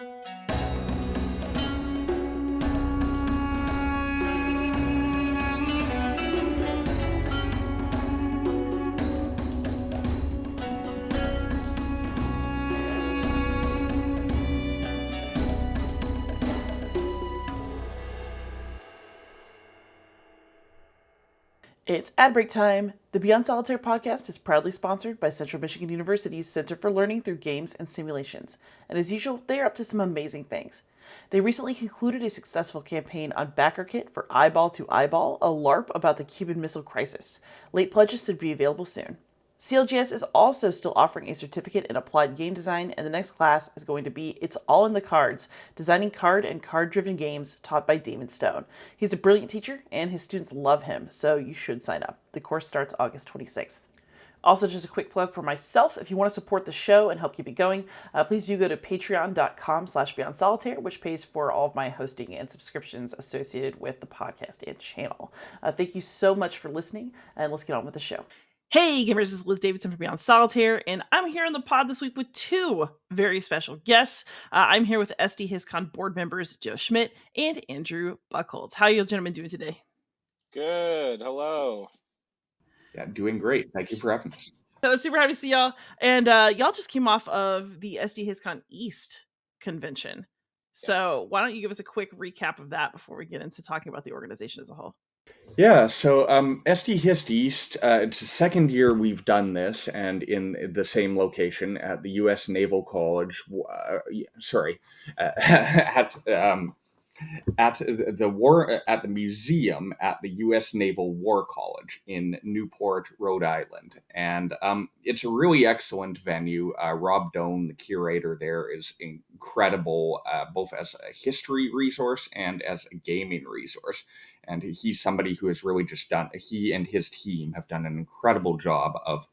It's ad break time. The Beyond Solitaire podcast is proudly sponsored by Central Michigan University's Center for Learning Through Games and Simulations. And as usual, they are up to some amazing things. They recently concluded a successful campaign on Backer Kit for Eyeball to Eyeball, a LARP about the Cuban Missile Crisis. Late pledges should be available soon. CLGS is also still offering a certificate in applied game design, and the next class is going to be It's All in the Cards, designing card and card-driven games taught by Damon Stone. He's a brilliant teacher, and his students love him, so you should sign up. The course starts August 26th. Also, just a quick plug for myself. If you want to support the show and help keep it going, please do go to patreon.com/beyondsolitaire, which pays for all of my hosting and subscriptions associated with the podcast and channel. Thank you so much for listening, and let's get on with the show. Hey gamers, this is Liz Davidson from Beyond Solitaire, and I'm here on the pod this week with two very special guests. I'm here with SDHistCon board members Joe Schmidt and Andrew Bucholtz. How are you gentlemen doing today? Good. Hello. Yeah, doing great. Thank you for having us. So super happy to see y'all. And y'all just came off of the SDHistCon East convention. So why don't you give us a quick recap of that before we get into talking about the organization as a whole? Yeah, so SDHist East, it's the second year we've done this, and in the same location at the U.S. Naval College. At the museum at the U.S. Naval War College in Newport, Rhode Island, and it's a really excellent venue. Rob Doan, the curator there, is incredible, both as a history resource and as a gaming resource. And he's somebody who has really he and his team have done an incredible job of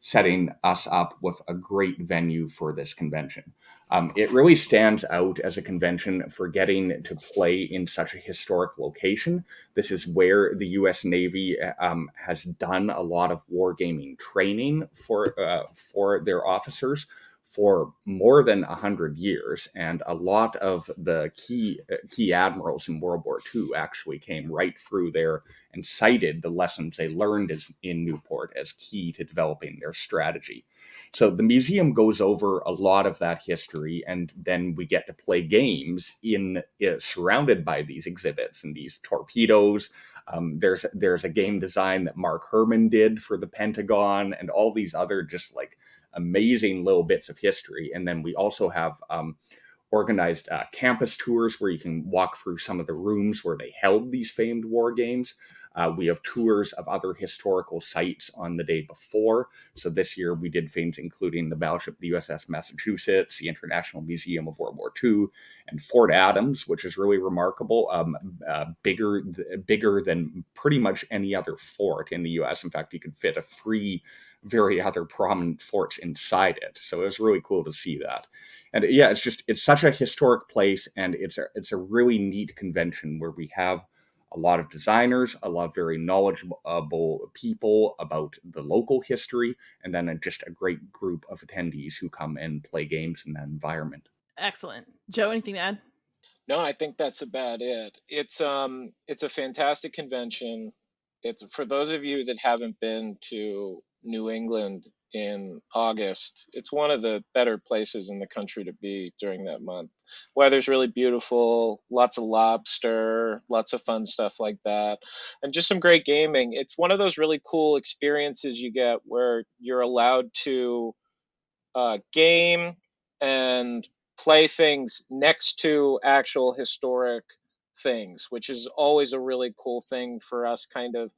setting us up with a great venue for this convention. It really stands out as a convention for getting to play in such a historic location. This is where the U.S. Navy has done a lot of wargaming training for their officers for more than 100 years, and a lot of the key admirals in World War II actually came right through there and cited the lessons they learned in Newport as key to developing their strategy. So the museum goes over a lot of that history, and then we get to play games surrounded by these exhibits and these torpedoes. There's a game design that Mark Herman did for the Pentagon, and all these other just like amazing little bits of history. And then we also have organized campus tours where you can walk through some of the rooms where they held these famed war games. We have tours of other historical sites on the day before. So this year we did things including the battleship, the USS Massachusetts, the International Museum of World War II, and Fort Adams, which is really remarkable, bigger than pretty much any other fort in the U.S. In fact, you could fit a free very other prominent forts inside it. So it was really cool to see that. And yeah, it's such a historic place, and it's a really neat convention where we have a lot of designers, a lot of very knowledgeable people about the local history, and then just a great group of attendees who come and play games in that environment. Excellent. Joe, anything to add? No, I think that's about it. It's a fantastic convention. It's for those of you that haven't been to New England in August, it's one of the better places in the country to be during that month. Weather's really beautiful, lots of lobster, lots of fun stuff like that, and just some great gaming. It's one of those really cool experiences you get where you're allowed to game and play things next to actual historic things, which is always a really cool thing for us kind of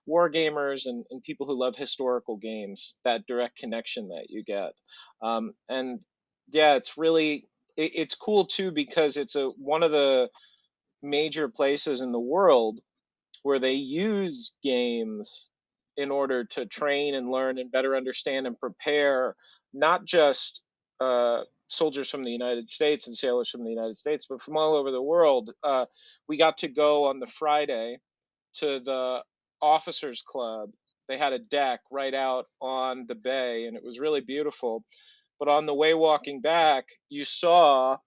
war gamers and people who love historical games, that direct connection that you get. And yeah, it's cool too, because it's one of the major places in the world where they use games in order to train and learn and better understand and prepare not just soldiers from the United States and sailors from the United States, but from all over the world. We got to go on the Friday to the Officers Club. They had a deck right out on the bay, and it was really beautiful. But on the way walking back, you saw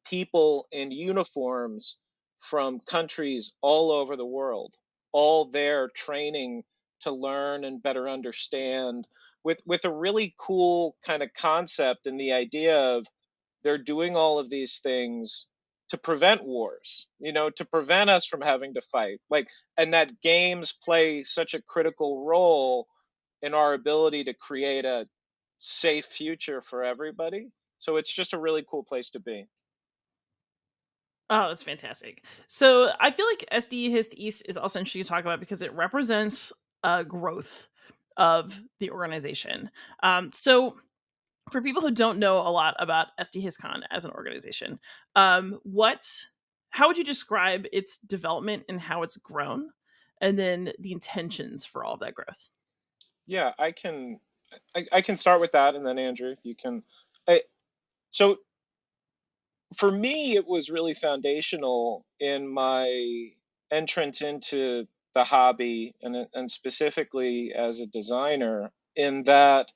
people in uniforms from countries all over the world, all there training to learn and better understand, with a really cool kind of concept and the idea of they're doing all of these things to prevent wars, to prevent us from having to fight. And that games play such a critical role in our ability to create a safe future for everybody. So it's just a really cool place to be. Oh, that's fantastic. So I feel like SD Hist East is also interesting to talk about because it represents growth of the organization. So for people who don't know a lot about SDHistCon as an organization, what how would you describe its development and how it's grown, and then the intentions for all of that growth? Yeah, I can start with that, and then Andrew, you can. I, so for me, it was really foundational in my entrance into the hobby, and specifically as a designer, in that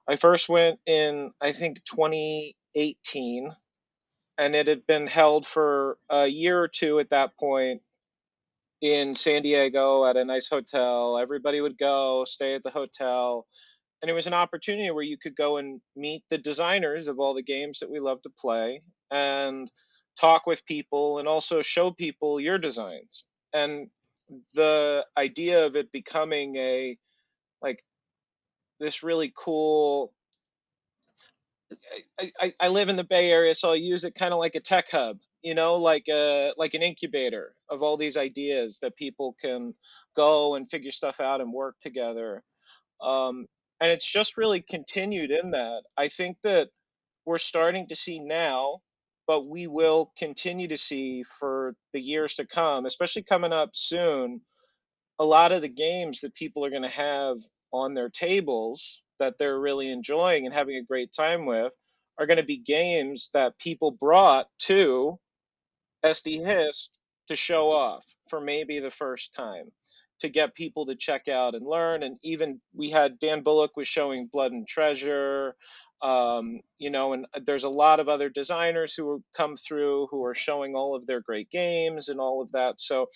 I first went in, I think, 2018, and it had been held for a year or two at that point in San Diego at a nice hotel. Everybody would go stay at the hotel, and it was an opportunity where you could go and meet the designers of all the games that we love to play and talk with people and also show people your designs. And the idea of it becoming a like this really cool, I live in the Bay Area, so I'll use it kind of like a tech hub, like an incubator of all these ideas that people can go and figure stuff out and work together. Um, and it's just really continued in that. I think that we're starting to see now, but we will continue to see for the years to come, especially coming up soon, a lot of the games that people are going to have on their tables that they're really enjoying and having a great time with are going to be games that people brought to SD Hist to show off for maybe the first time, to get people to check out and learn. And even we had Dan Bullock was showing Blood and Treasure, and there's a lot of other designers who come through who are showing all of their great games and all of that. So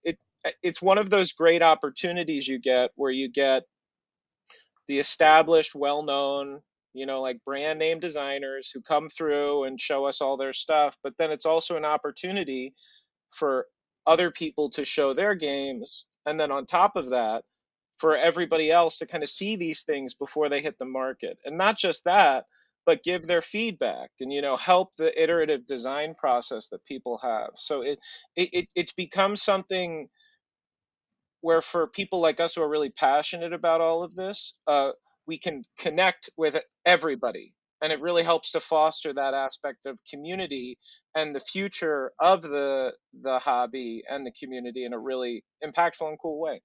it it's one of those great opportunities you get where you get the established, well-known, like brand name designers who come through and show us all their stuff. But then it's also an opportunity for other people to show their games. And then on top of that, for everybody else to kind of see these things before they hit the market. And not just that, but give their feedback and, help the iterative design process that people have. So it's become something where for people like us who are really passionate about all of this, we can connect with everybody. And it really helps to foster that aspect of community and the future of the hobby and the community in a really impactful and cool way.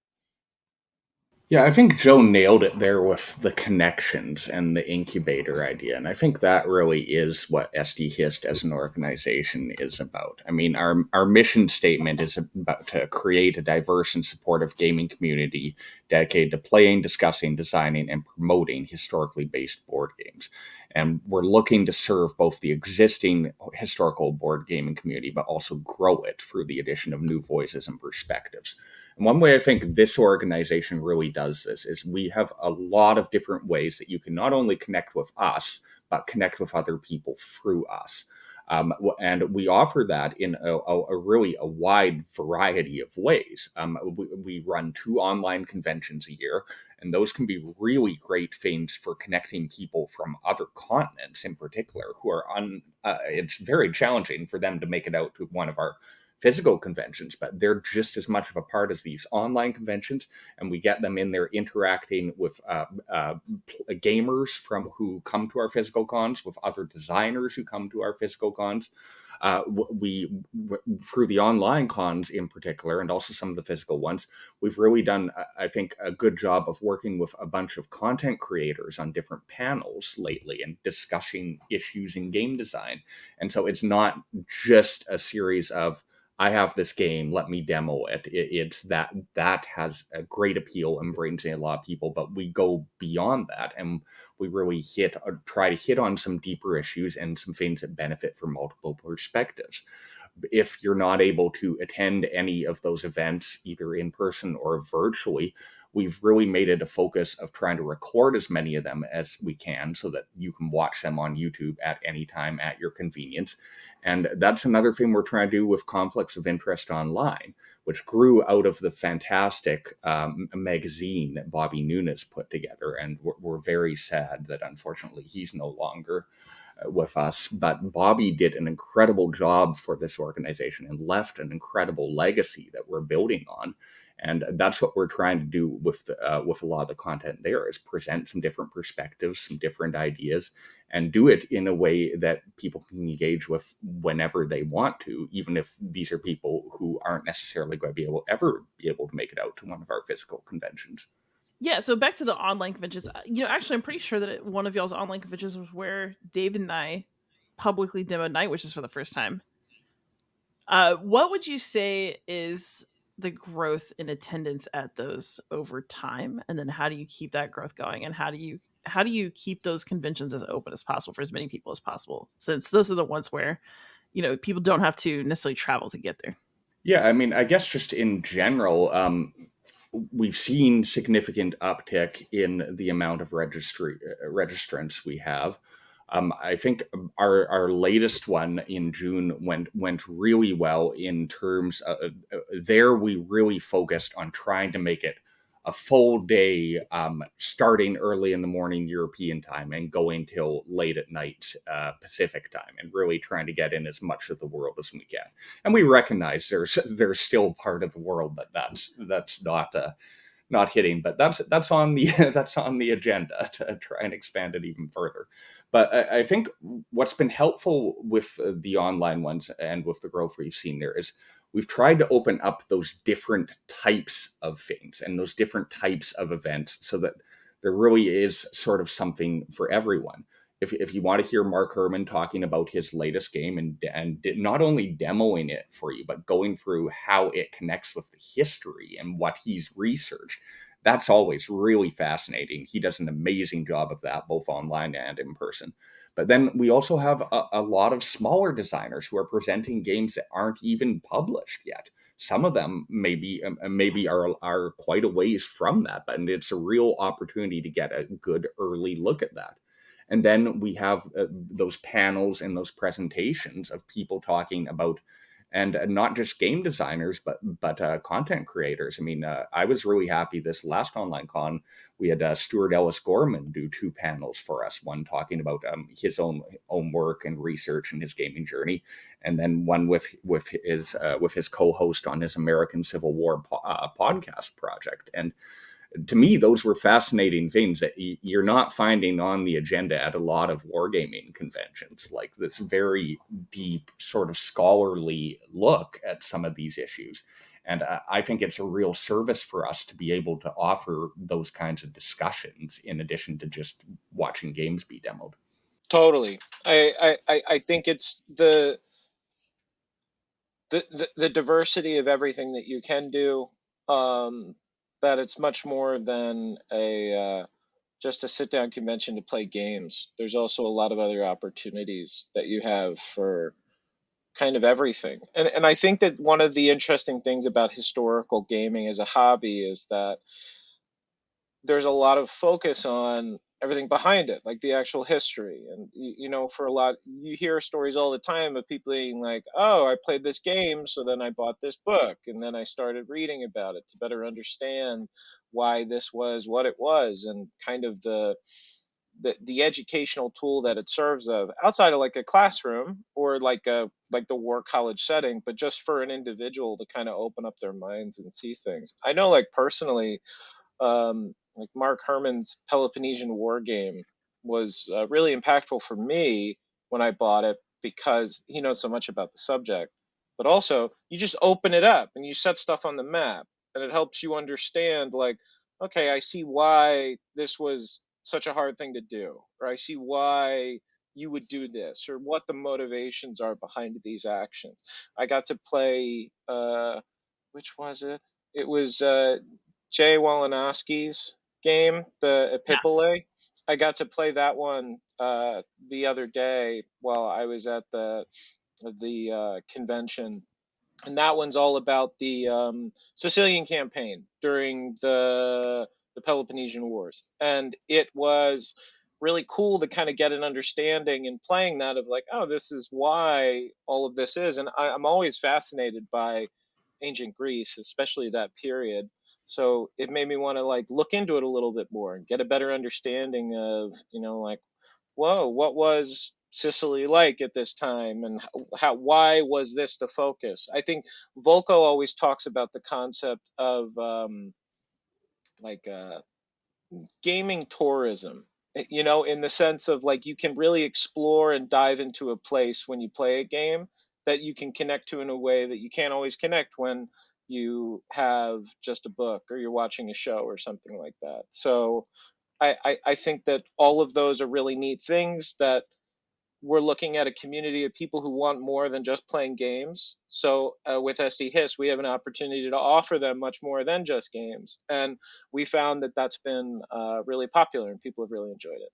Yeah, I think Joe nailed it there with the connections and the incubator idea. And I think that really is what SD Hist as an organization is about. I mean, our mission statement is about to create a diverse and supportive gaming community dedicated to playing, discussing, designing, and promoting historically based board games. And we're looking to serve both the existing historical board gaming community, but also grow it through the addition of new voices and perspectives. And one way I think this organization really does this is we have a lot of different ways that you can not only connect with us, but connect with other people through us. And we offer that in a really a wide variety of ways. We run 2 online conventions a year, and those can be really great things for connecting people from other continents in particular who are it's very challenging for them to make it out to one of our physical conventions, but they're just as much of a part as these online conventions, and we get them in there interacting with gamers from who come to our physical cons, with other designers who come to our physical cons. We through the online cons in particular, and also some of the physical ones, we've really done, I think, a good job of working with a bunch of content creators on different panels lately and discussing issues in game design. And so it's not just a series of I have this game, let me demo it. It's that has a great appeal and brings in a lot of people, but we go beyond that, and we really try to hit on some deeper issues and some things that benefit from multiple perspectives. If you're not able to attend any of those events, either in person or virtually, we've really made it a focus of trying to record as many of them as we can so that you can watch them on YouTube at any time at your convenience. And that's another thing we're trying to do with Conflicts of Interest Online, which grew out of the fantastic magazine that Bobby Nunes put together. And we're very sad that unfortunately he's no longer with us. But Bobby did an incredible job for this organization and left an incredible legacy that we're building on. And that's what we're trying to do with a lot of the content there, is present some different perspectives, some different ideas, and do it in a way that people can engage with whenever they want to, even if these are people who aren't necessarily going to ever be able to make it out to one of our physical conventions. Yeah, so back to the online conventions. Actually, I'm pretty sure that one of y'all's online conventions was where David and I publicly demoed Night Witches for the first time. What would you say is the growth in attendance at those over time, and then how do you keep that growth going, and how do you keep those conventions as open as possible for as many people as possible, since those are the ones where people don't have to necessarily travel to get there? Yeah, I mean, I guess just in general, we've seen significant uptick in the amount of registrants we have. I think our latest one in June went really well in terms of there. We really focused on trying to make it a full day, starting early in the morning European time and going till late at night Pacific time, and really trying to get in as much of the world as we can. And we recognize there's still part of the world that's not hitting, but that's on the that's on the agenda to try and expand it even further. But I think what's been helpful with the online ones and with the growth we've seen there is we've tried to open up those different types of things and those different types of events so that there really is sort of something for everyone. If you want to hear Mark Herman talking about his latest game and not only demoing it for you, but going through how it connects with the history and what he's researched, that's always really fascinating. He does an amazing job of that, both online and in person. But then we also have a lot of smaller designers who are presenting games that aren't even published yet. Some of them maybe are quite a ways from that, but it's a real opportunity to get a good early look at that. And then we have those panels and those presentations of people talking about, and not just game designers, but content creators. I mean, I was really happy this last online con. We had Stuart Ellis Gorman do two panels for us. One talking about his own work and research and his gaming journey, and then one with his co-host on his American Civil War podcast project. And to me, those were fascinating things that you're not finding on the agenda at a lot of wargaming conventions, like this very deep sort of scholarly look at some of these issues. And I think it's a real service for us to be able to offer those kinds of discussions in addition to just watching games be demoed. Totally. I think it's the diversity of everything that you can do, that it's much more than just a sit down convention to play games. There's also a lot of other opportunities that you have for kind of everything. And I think that one of the interesting things about historical gaming as a hobby is that there's a lot of focus on everything behind it, like the actual history. And for a lot, you hear stories all the time of people being like, oh, I played this game, so then I bought this book, and then I started reading about it to better understand why this was what it was, and kind of the educational tool that it serves of outside of like a classroom or like the war college setting, but just for an individual to kind of open up their minds and see things. I know, like personally, like Mark Herman's Peloponnesian War game was really impactful for me when I bought it, because he knows so much about the subject. But also, you just open it up and you set stuff on the map, and it helps you understand, like, okay, I see why this was such a hard thing to do, or I see why you would do this, or what the motivations are behind these actions. I got to play, which was it? It was Jay Walanowski's game, the Yeah. Epipole. I got to play that one the other day while I was at the convention, and that one's all about the Sicilian campaign during the Peloponnesian Wars, and it was really cool to kind of get an understanding in playing that of like, oh, this is why all of this is, and I'm always fascinated by ancient Greece, especially that period. So it made me want to like look into it a little bit more and get a better understanding of, like, whoa, what was Sicily like at this time, and why was this the focus? I think Volko always talks about the concept of like gaming tourism, in the sense of like you can really explore and dive into a place when you play a game that you can connect to in a way that you can't always connect when you have just a book or you're watching a show or something like that. So I think that all of those are really neat things that we're looking at a community of people who want more than just playing games. So with SDHist, we have an opportunity to offer them much more than just games. And we found that that's been really popular and people have really enjoyed it.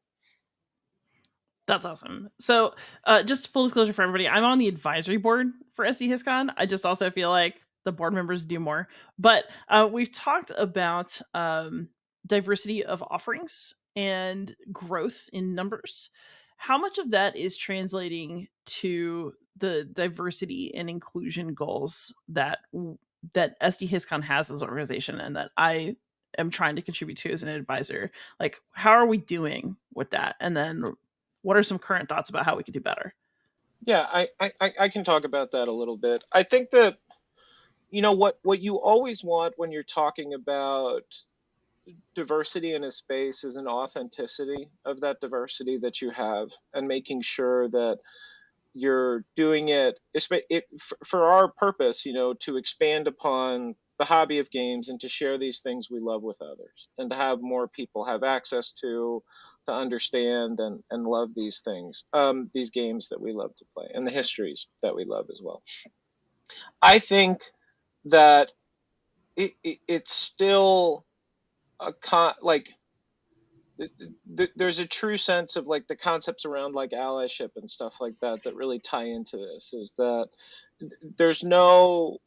That's awesome. So, just full disclosure for everybody, I'm on the advisory board for SDHistCon. I just also feel like the board members do more. But we've talked about diversity of offerings and growth in numbers. How much of that is translating to the diversity and inclusion goals that SDHistCon has as an organization, and that I am trying to contribute to as an advisor? Like, how are we doing with that? And then what are some current thoughts about how we could do better? Yeah, I can talk about that a little bit. I think that, what you always want when you're talking about diversity in a space is an authenticity of that diversity that you have, and making sure that you're doing it for our purpose, to expand upon the hobby of games and to share these things we love with others, and to have more people have access to understand and love these things, these games that we love to play, and the histories that we love as well. I think that it's still like there's a true sense of like the concepts around like allyship and stuff like that that really tie into this, is that there's no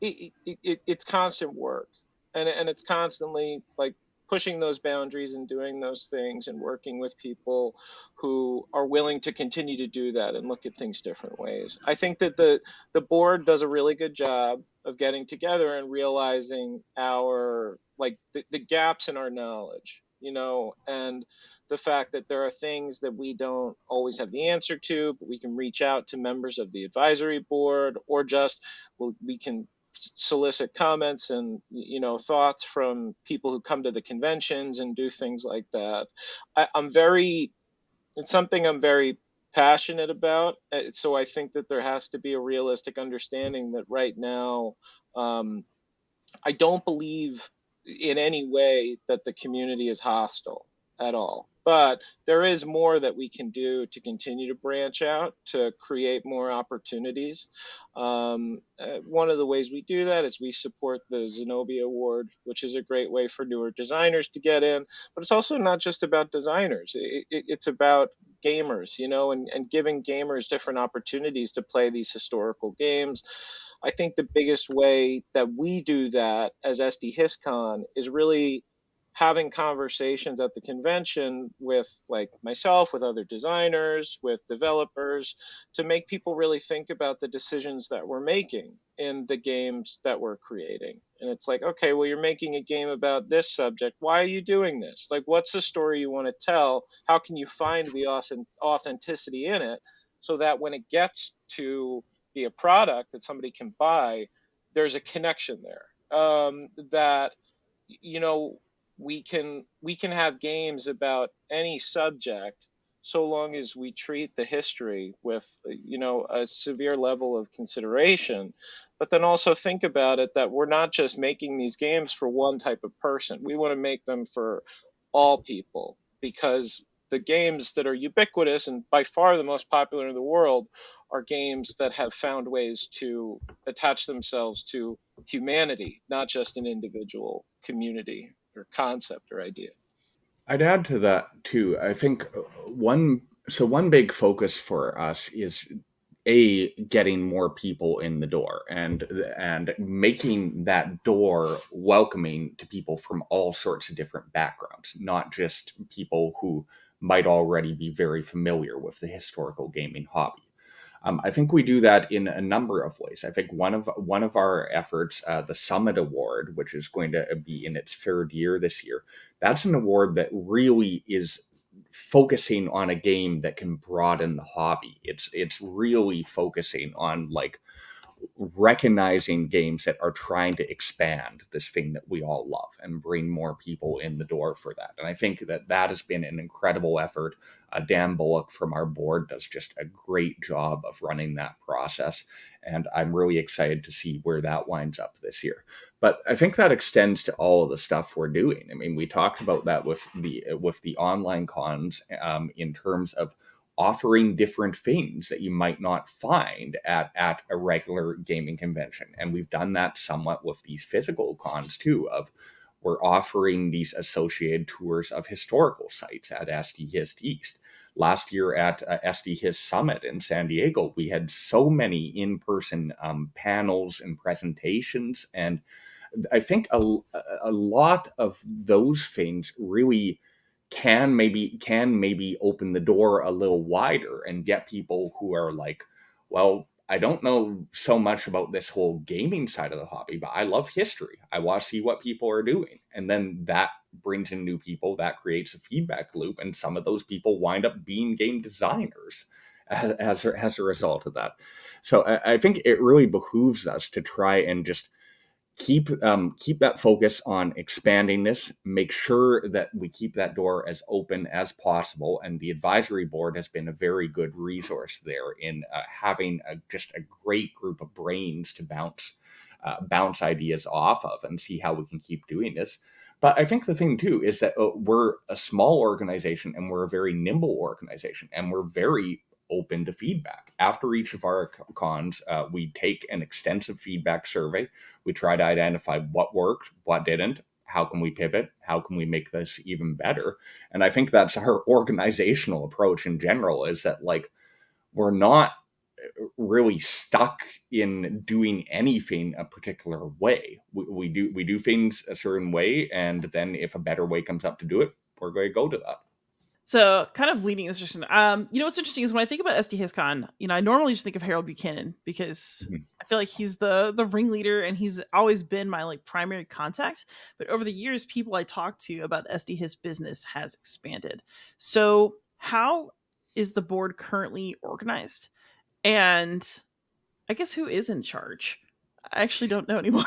it's constant work, and it's constantly like pushing those boundaries and doing those things and working with people who are willing to continue to do that and look at things different ways. I think that the board does a really good job of getting together and realizing our like the gaps in our knowledge, and the fact that there are things that we don't always have the answer to, but we can reach out to members of the advisory board, or just we can solicit comments and thoughts from people who come to the conventions and do things like that. It's something I'm very passionate about. So I think that there has to be a realistic understanding that right now, I don't believe in any way that the community is hostile at all. But there is more that we can do to continue to branch out, to create more opportunities. One of the ways we do that is we support the Zenobia Award, which is a great way for newer designers to get in. But it's also not just about designers. It's about gamers, and giving gamers different opportunities to play these historical games. I think the biggest way that we do that as SDHistCon is really having conversations at the convention with like myself, with other designers, with developers, to make people really think about the decisions that we're making in the games that we're creating. And it's like, okay, well, you're making a game about this subject. Why are you doing this? Like, what's the story you want to tell? How can you find the authenticity in it, so that when it gets to be a product that somebody can buy, there's a connection there, that we can have games about any subject, so long as we treat the history with a severe level of consideration, but then also think about it that we're not just making these games for one type of person. We want to make them for all people, because the games that are ubiquitous and by far the most popular in the world are games that have found ways to attach themselves to humanity, not just an individual community or concept or idea. I'd add to that too. I think one big focus for us is getting more people in the door and making that door welcoming to people from all sorts of different backgrounds, not just people who might already be very familiar with the historical gaming hobby. I think we do that in a number of ways. I think one of our efforts, the Summit Award, which is going to be in its third year this year, that's an award that really is focusing on a game that can broaden the hobby. It's really focusing on like recognizing games that are trying to expand this thing that we all love and bring more people in the door for that. And I think that that has been an incredible effort. Dan Bullock from our board does just a great job of running that process. And I'm really excited to see where that winds up this year. But I think that extends to all of the stuff we're doing. I mean, we talked about that with the online cons in terms of offering different things that you might not find at a regular gaming convention. And we've done that somewhat with these physical cons too, of we're offering these associated tours of historical sites at SDHist East. Last year at SDHist Summit in San Diego, we had so many in-person panels and presentations. And I think a lot of those things really can maybe open the door a little wider and get people who are like, well, I don't know so much about this whole gaming side of the hobby, but I love history. I want to see what people are doing. And then that brings in new people, that creates a feedback loop. And some of those people wind up being game designers as a result of that. So I think it really behooves us to try and just keep that focus on expanding this. Make sure that we keep that door as open as possible, and the advisory board has been a very good resource there in having just a great group of brains to bounce ideas off of and see how we can keep doing this. But I think the thing too is that we're a small organization and we're a very nimble organization, and we're very open to feedback. After each of our cons, we take an extensive feedback survey. We try to identify what worked, what didn't, how can we pivot, how can we make this even better. And I think that's our organizational approach in general, is that like we're not really stuck in doing anything a particular way. We do things a certain way, and then if a better way comes up to do it, we're going to go to that. So, kind of leading this discussion, what's interesting is when I think about SDHistCon, I normally just think of Harold Buchanan because Mhm. I feel like he's the ringleader and he's always been my like primary contact. But over the years, people I talked to about SDHist business has expanded. So, how is the board currently organized? And I guess who is in charge? I actually don't know anymore.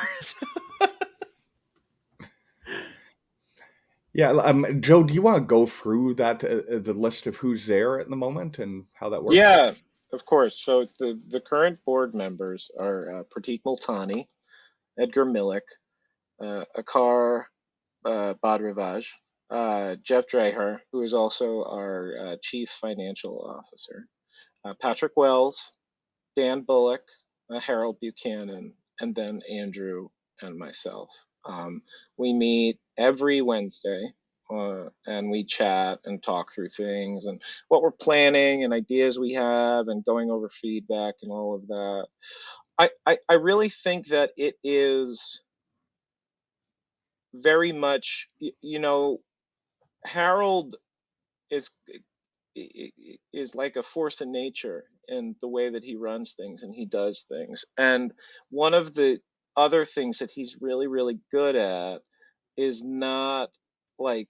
Yeah, Joe, do you want to go through that the list of who's there at the moment and how that works? Yeah, of course. So the current board members are Pratik Multani, Edgar Millick, Akar Badrivaj, Jeff Dreher, who is also our chief financial officer, Patrick Wells, Dan Bullock, Harold Buchanan, and then Andrew and myself. We meet every Wednesday and we chat and talk through things and what we're planning and ideas we have and going over feedback and all of that. I really think that it is very much, Harold is is like a force in nature in the way that he runs things and he does things. And one of the other things that he's really, really good at is not like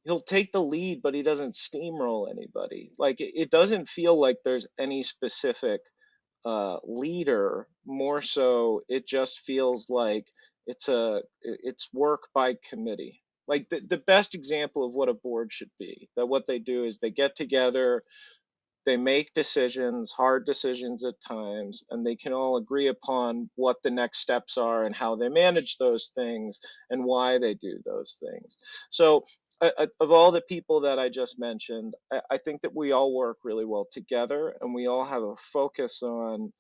he'll take the lead, but he doesn't steamroll anybody. Like it doesn't feel like there's any specific leader. More so, it just feels like it's work by committee. Like the best example of what a board should be, that what they do is they get together, they make decisions, hard decisions at times, and they can all agree upon what the next steps are and how they manage those things and why they do those things. So of all the people that I just mentioned, I think that we all work really well together, and we all have a focus on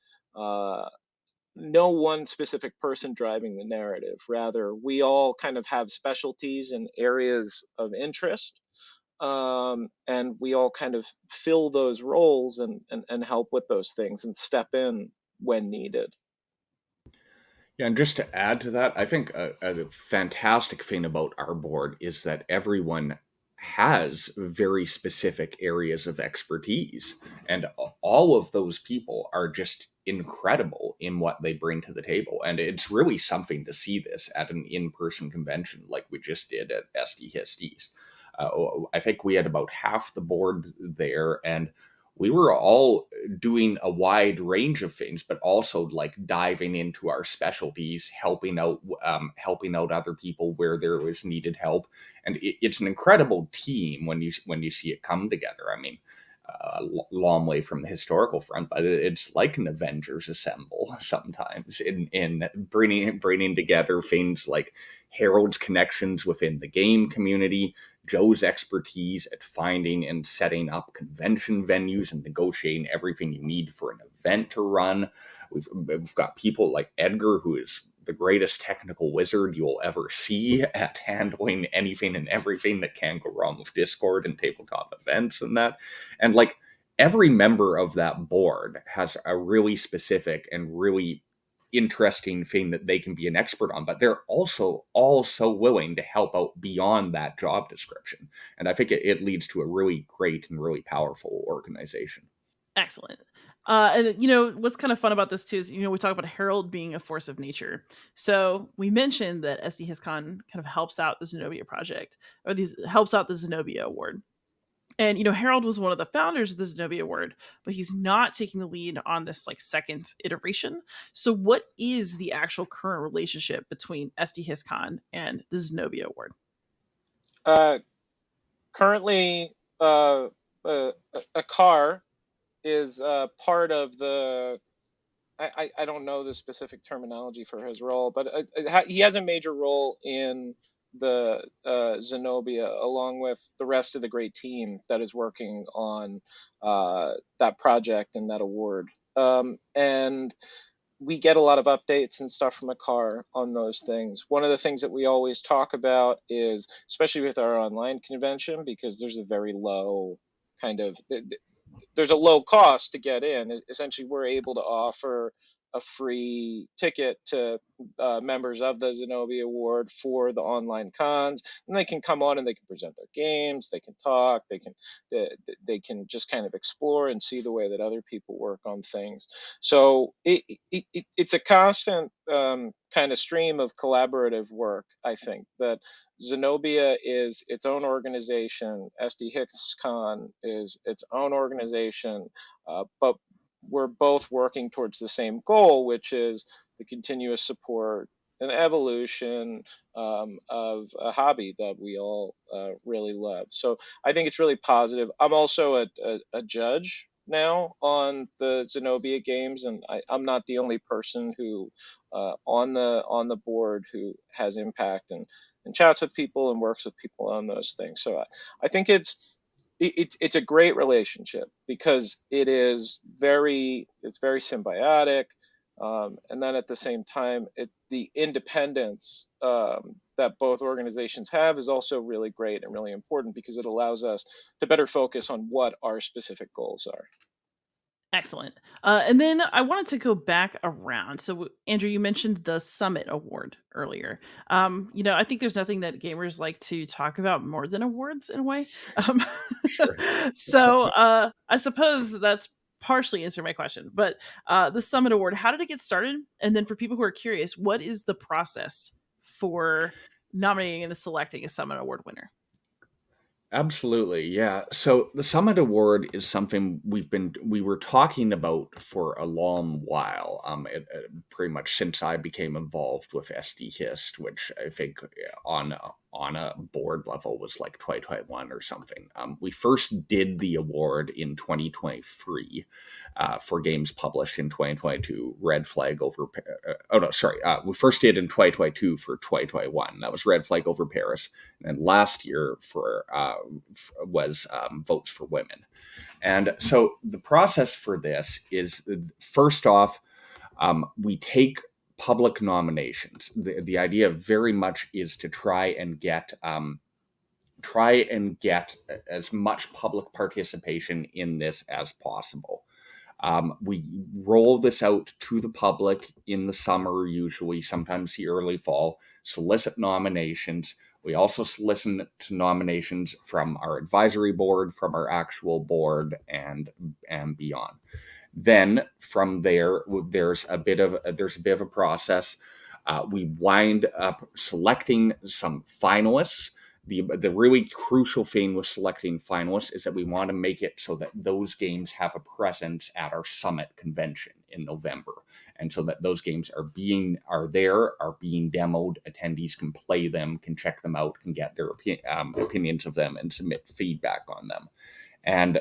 no one specific person driving the narrative. Rather, we all kind of have specialties and areas of interest, and we all kind of fill those roles and help with those things and step in when needed. Yeah, and just to add to that, I think a fantastic thing about our board is that everyone has very specific areas of expertise, and all of those people are just incredible in what they bring to the table. And it's really something to see this at an in-person convention like we just did at SDHistCon. I think we had about half the board there, and we were all doing a wide range of things, but also like diving into our specialties, helping out other people where there was needed help, and it's an incredible team when you see it come together. I mean, long way from the historical front, but it's like an Avengers assemble sometimes in bringing together things like Harold's connections within the game community, Joe's expertise at finding and setting up convention venues and negotiating everything you need for an event to run. We've got people like Edgar, who is the greatest technical wizard you'll ever see at handling anything and everything that can go wrong with Discord and tabletop events and that. And like every member of that board has a really specific and really interesting thing that they can be an expert on, but they're also all so willing to help out beyond that job description. And I think it leads to a really great and really powerful organization. Excellent. And what's kind of fun about this too is we talk about Harold being a force of nature. So we mentioned that SDHistCon kind of helps out the Zenobia project, or these helps out the Zenobia Award. And Harold was one of the founders of the Zenobia Award, but he's not taking the lead on this like second iteration. So what is the actual current relationship between SDHistCon and the Zenobia Award? Currently, a car is part of the. I don't know the specific terminology for his role, but he has a major role in the Zenobia, along with the rest of the great team that is working on that project and that award. And we get a lot of updates and stuff from a car on those things. One of the things that we always talk about is, especially with our online convention, because there's a very low kind of there's a low cost to get in. Essentially, we're able to offer a free ticket to members of the Zenobia Award for the online cons, and they can come on and they can present their games, they can talk, they can just kind of explore and see the way that other people work on things. So it's a constant kind of stream of collaborative work. I think that Zenobia is its own organization. SDHistCon is its own organization, but we're both working towards the same goal, which is the continuous support and evolution of a hobby that we all really love. So I think it's really positive. I'm also a judge now on the Zenobia games, and I'm not the only person who on the board who has impact and chats with people and works with people on those things. So I think it's a great relationship because it's very symbiotic, and then at the same time, the independence that both organizations have is also really great and really important because it allows us to better focus on what our specific goals are. Excellent. And then I wanted to go back around. So, Andrew, you mentioned the Summit Award earlier. I think there's nothing that gamers like to talk about more than awards in a way. Um, Sure. so, I suppose that's partially answered my question. But the Summit Award, how did it get started? And then for people who are curious, what is the process for nominating and selecting a Summit Award winner? Absolutely, yeah. So the Summit Award is something we were talking about for a long while. Pretty much since I became involved with SD Hist, which I think on on a board level was like 2021 or something. We first did the award in 2023 for games published in 2022. Red Flag over. We first did in 2022 for 2021. That was Red Flag over Paris, and then last year was Votes for Women. And so the process for this is, first off, we take public nominations. The idea very much is to try and get as much public participation in this as possible. We roll this out to the public in the summer, usually, sometimes the early fall, solicit nominations. We also solicit nominations from our advisory board, from our actual board, and beyond. Then from there, there's a bit of a process. We wind up selecting some finalists. The really crucial thing with selecting finalists is that we want to make it so that those games have a presence at our summit convention in November, and so that those games are being demoed. Attendees can play them, can check them out, can get their opinions of them, and submit feedback on them. And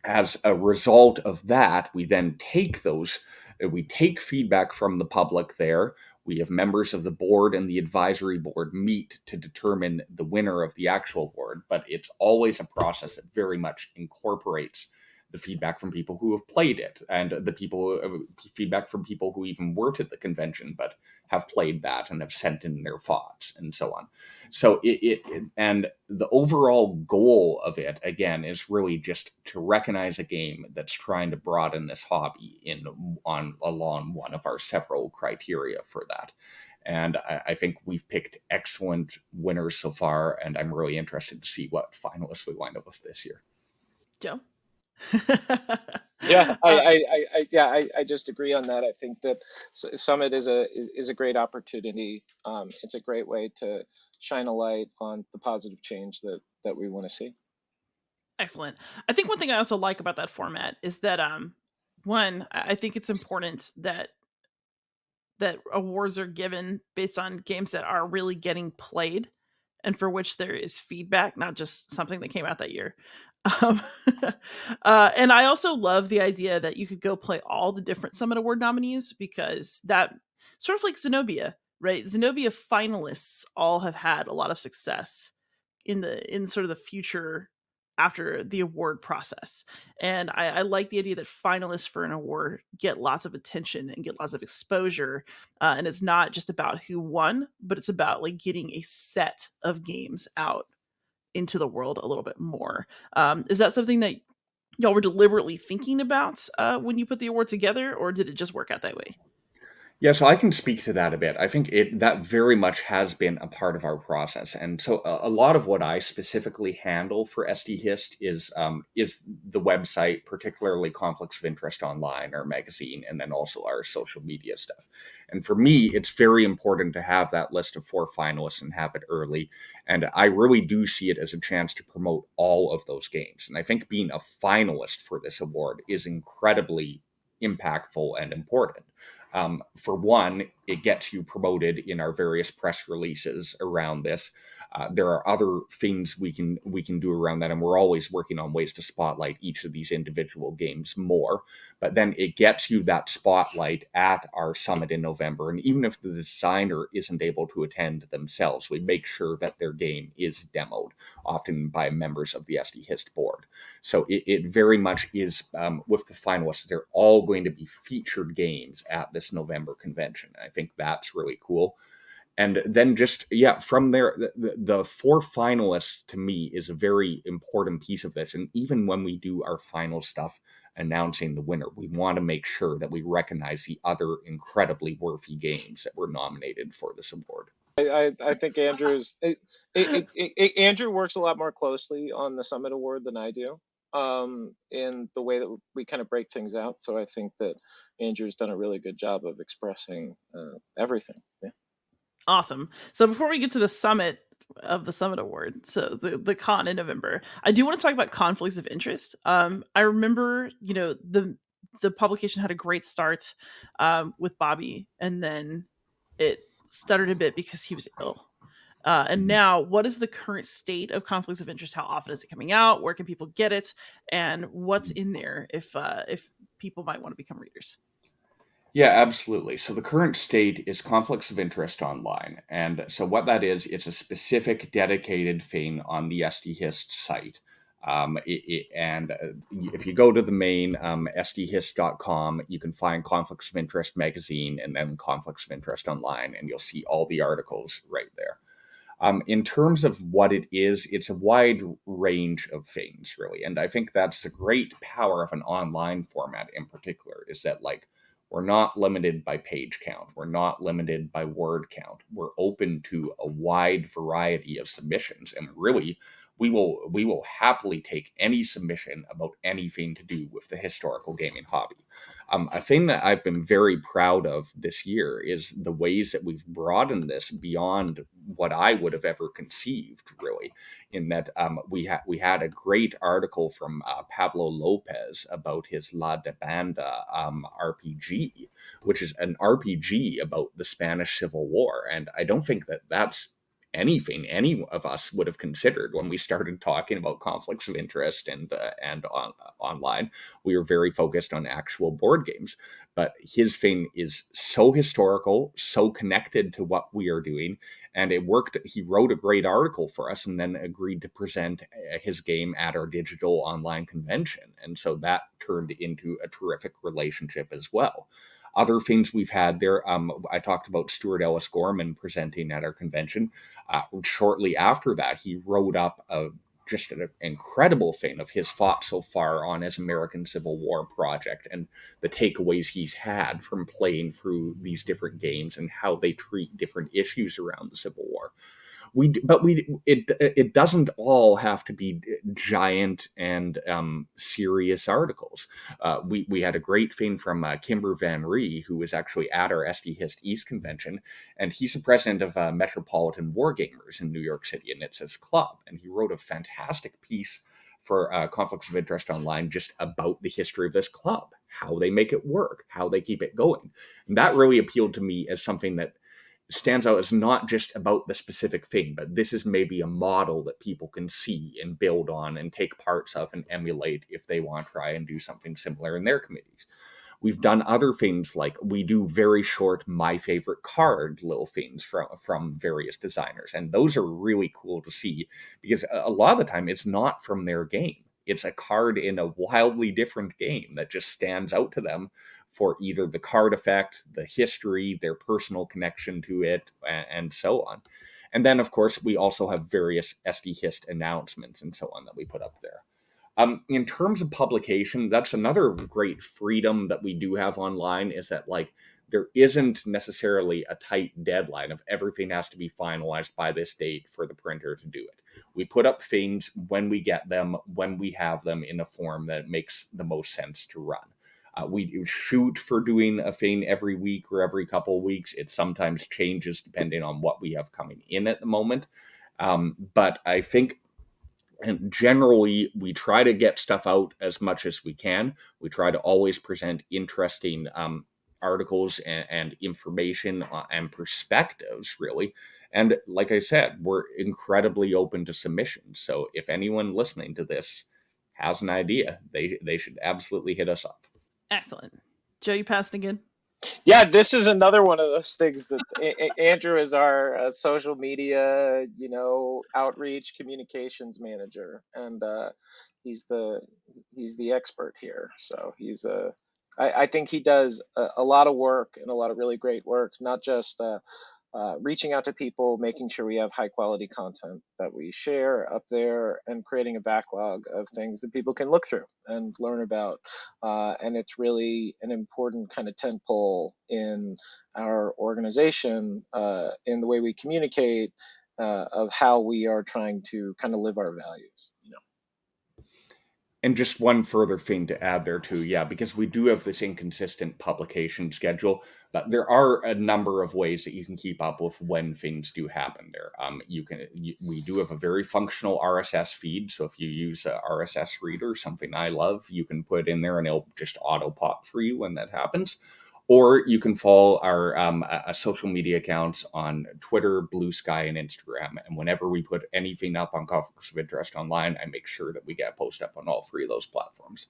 as a result of that, we then take feedback from the public there. We have members of the board and the advisory board meet to determine the winner of the actual award, but it's always a process that very much incorporates the feedback from people who have played it, and feedback from people who even weren't at the convention but have played that and have sent in their thoughts, and so on. So and the overall goal of it, again, is really just to recognize a game that's trying to broaden this hobby along one of our several criteria for that. And I think we've picked excellent winners so far, and I'm really interested to see what finalists we wind up with this year. Joe? Yeah, I just agree on that. I think that Summit is a great opportunity. It's a great way to shine a light on the positive change that we want to see. Excellent. I think one thing I also like about that format is that one, I think it's important that awards are given based on games that are really getting played and for which there is feedback, not just something that came out that year. Um, and I also love the idea that you could go play all the different Summit Award nominees, because that sort of like Zenobia, right? Zenobia finalists all have had a lot of success in sort of the future after the award process. And I like the idea that finalists for an award get lots of attention and get lots of exposure. And it's not just about who won, but it's about like getting a set of games out into the world a little bit more. Is that something that y'all were deliberately thinking about when you put the award together, or did it just work out that way? Yeah, so I can speak to that a bit. I think that very much has been a part of our process, and so a lot of what I specifically handle for SDHist is the website, particularly Conflicts of Interest Online, our magazine, and then also our social media stuff. And for me, it's very important to have that list of 4 finalists and have it early. And I really do see it as a chance to promote all of those games. And I think being a finalist for this award is incredibly impactful and important. For one, it gets you promoted in our various press releases around this. There are other things we can do around that, and we're always working on ways to spotlight each of these individual games more. But then it gets you that spotlight at our summit in November, and even if the designer isn't able to attend themselves, we make sure that their game is demoed, often by members of the SDHist board. So it very much is, with the finalists, they're all going to be featured games at this November convention. And I think that's really cool. And then from there, the 4 finalists to me is a very important piece of this. And even when we do our final stuff announcing the winner, we want to make sure that we recognize the other incredibly worthy games that were nominated for this award. I think Andrew works a lot more closely on the Summit Award than I do, in the way that we kind of break things out. So I think that Andrew's done a really good job of expressing everything. Yeah. Awesome. So before we get to the summit of the Summit Award, so the con in November, I do want to talk about conflicts of interest. I remember, the publication had a great start with Bobby, and then it stuttered a bit because he was ill. And now, what is the current state of conflicts of interest? How often is it coming out? Where can people get it? And what's in there if people might want to become readers? Yeah, absolutely. So the current state is conflicts of interest online. And so what that is, it's a specific dedicated thing on the SDHist site. And if you go to the main SDHist.com, you can find Conflicts of Interest magazine and then Conflicts of Interest online, and you'll see all the articles right there. In terms of what it is, it's a wide range of things, really. And I think that's the great power of an online format in particular, is that, like, we're not limited by page count. We're not limited by word count. We're open to a wide variety of submissions. And really, we will happily take any submission about anything to do with the historical gaming hobby. A thing that I've been very proud of this year is the ways that we've broadened this beyond what I would have ever conceived, really. In that we had a great article from Pablo Lopez about his La de Banda RPG, which is an RPG about the Spanish Civil War, and I don't think that that's anything any of us would have considered when we started talking about conflicts of interest online. We were very focused on actual board games, but his thing is so historical, so connected to what we are doing, and it worked. He wrote a great article for us and then agreed to present his game at our digital online convention, and so that turned into a terrific relationship as well. Other things we've had there, I talked about Stuart Ellis Gorman presenting at our convention. Shortly after that, he wrote up just an incredible thing of his thoughts so far on his American Civil War project and the takeaways he's had from playing through these different games and how they treat different issues around the Civil War. It doesn't all have to be giant and serious articles. We had a great thing from Kimber Van Ree, who was actually at our SDHist East convention, and he's the president of Metropolitan Wargamers in New York City, and it's his club, and he wrote a fantastic piece for Conflicts of Interest Online just about the history of this club, how they make it work, how they keep it going. And that really appealed to me as something that stands out as not just about the specific thing, but this is maybe a model that people can see and build on and take parts of and emulate if they want to try and do something similar in their committees. We've done other things, like we do very short my favorite card little things from various designers, and those are really cool to see because a lot of the time it's not from their game. It's a card in a wildly different game that just stands out to them for either the card effect, the history, their personal connection to it, and so on. And then, of course, we also have various SDHist announcements and so on that we put up there. In terms of publication, that's another great freedom that we do have online, is that, like, there isn't necessarily a tight deadline of everything has to be finalized by this date for the printer to do it. We put up things when we get them, when we have them in a form that makes the most sense to run. We shoot for doing a thing every week or every couple of weeks. It sometimes changes depending on what we have coming in at the moment. But I think, and generally, we try to get stuff out as much as we can. We try to always present interesting articles and information and perspectives, really. And like I said, we're incredibly open to submissions. So if anyone listening to this has an idea, they should absolutely hit us up. Excellent. Joe, you passing again? Yeah, this is another one of those things that Andrew is our social media, outreach communications manager, and he's the expert here. So I think he does a lot of work and a lot of really great work, not just reaching out to people, making sure we have high quality content that we share up there, and creating a backlog of things that people can look through and learn about. And it's really an important kind of tentpole in our organization, in the way we communicate, of how we are trying to kind of live our values. And just one further thing to add there too, yeah, because we do have this inconsistent publication schedule, but there are a number of ways that you can keep up with when things do happen there. We do have a very functional RSS feed, so if you use a RSS reader, something I love, you can put in there and it'll just auto pop for you when that happens. Or you can follow our social media accounts on Twitter, Blue Sky, and Instagram. And whenever we put anything up on Conflicts of Interest online, I make sure that we get a post up on all three of those platforms.